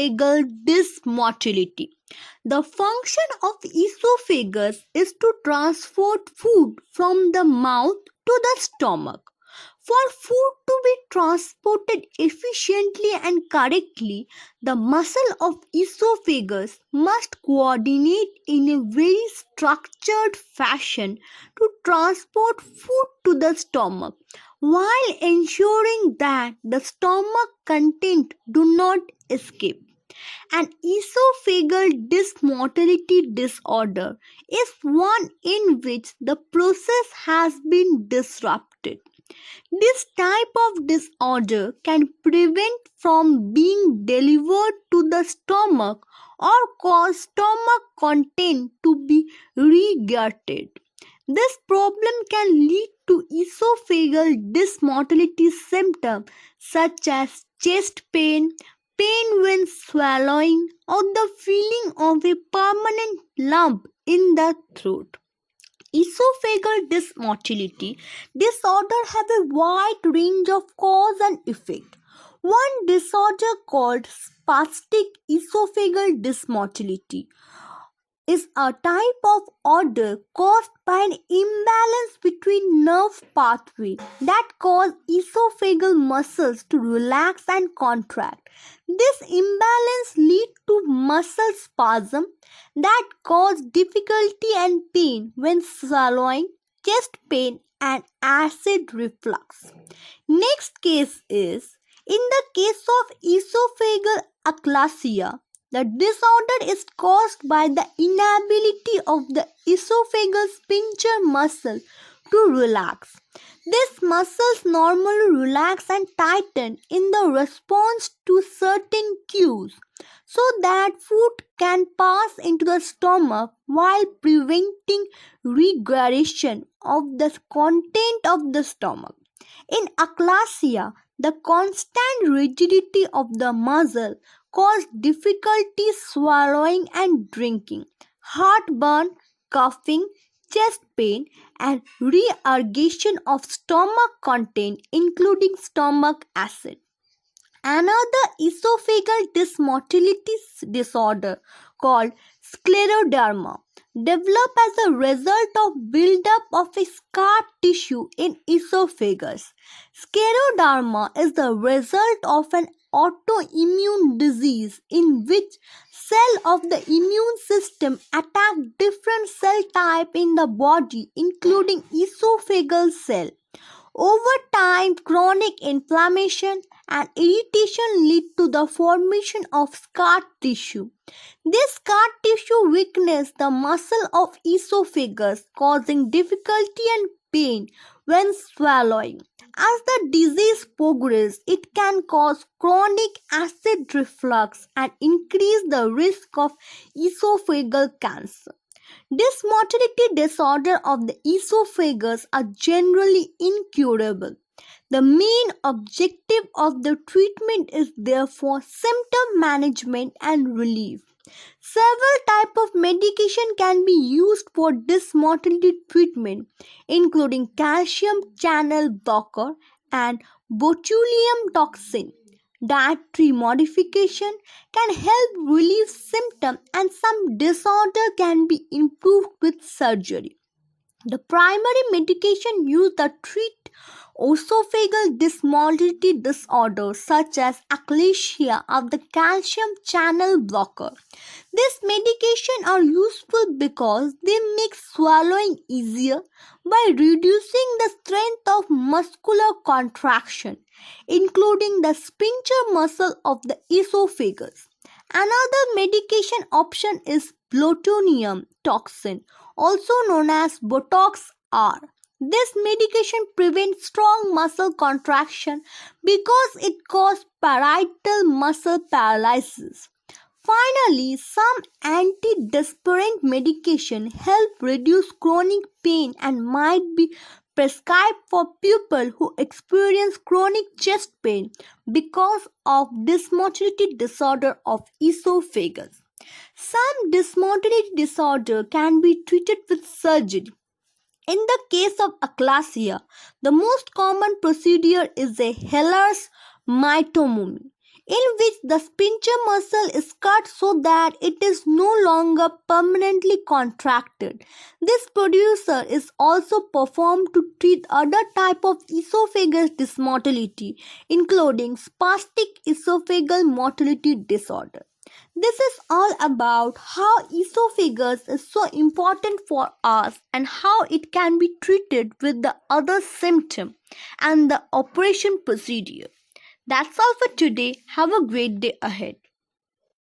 esophageal dysmotility. The function of esophagus is to transport food from the mouth to the stomach. For food to be transported efficiently and correctly, the muscle of esophagus must coordinate in a very structured fashion to transport food to the stomach, while ensuring that the stomach content do not escape. An esophageal dysmotility disorder is one in which the process has been disrupted. This type of disorder can prevent from being delivered to the stomach or cause stomach content to be regurgitated. This problem can lead to esophageal dysmotility symptoms such as chest pain, pain when swallowing, or the feeling of a permanent lump in the throat. Esophageal dysmotility disorder have a wide range of cause and effect. One disorder called spastic esophageal dysmotility is a type of order caused by an imbalance between nerve pathways that cause esophageal muscles to relax and contract. This imbalance leads to muscle spasm that cause difficulty and pain when swallowing, chest pain, and acid reflux. Next case is, in the case of esophageal achalasia, the disorder is caused by the inability of the esophageal sphincter muscle to relax. These muscles normally relax and tighten in the response to certain cues so that food can pass into the stomach while preventing regurgitation of the content of the stomach. In achalasia, the constant rigidity of the muscle causes difficulty swallowing and drinking, heartburn, coughing, chest pain, and regurgitation of stomach content, including stomach acid. Another esophageal dysmotility disorder called scleroderma develop as a result of buildup of a scar tissue in esophagus. Scleroderma is the result of an autoimmune disease in which cells of the immune system attack different cell types in the body, including esophageal cell. Over time, chronic inflammation and irritation lead to the formation of scar tissue. This scar tissue weakens the muscle of esophagus, causing difficulty and pain when swallowing. As the disease progresses, it can cause chronic acid reflux and increase the risk of esophageal cancer. Dysmotility disorders of the esophagus are generally incurable. The main objective of the treatment is therefore symptom management and relief. Several types of medication can be used for dysmotility treatment, including calcium channel blocker and botulinum toxin. Dietary modification can help relieve symptoms, and some disorder can be improved with surgery. The primary medication used to treat esophageal dysmotility disorders such as achalasia are the calcium channel blocker. These medications are useful because they make swallowing easier by reducing the strength of muscular contraction, including the sphincter muscle of the esophagus. Another medication option is botulinum toxin, also known as Botox R. This medication prevents strong muscle contraction because it causes parietal muscle paralysis. Finally, some antidepressant medication help reduce chronic pain and might be prescribed for people who experience chronic chest pain because of dysmotility disorder of esophagus. Some dysmotility disorder can be treated with surgery. In the case of achalasia, the most common procedure is a Heller's myotomy. in which the sphincter muscle is cut so that it is no longer permanently contracted. This procedure is also performed to treat other type of esophagus dysmotility, including spastic esophageal motility disorder. This is all about how esophagus is so important for us and how it can be treated with the other symptom and the operation procedure. That's all for today. Have a great day ahead.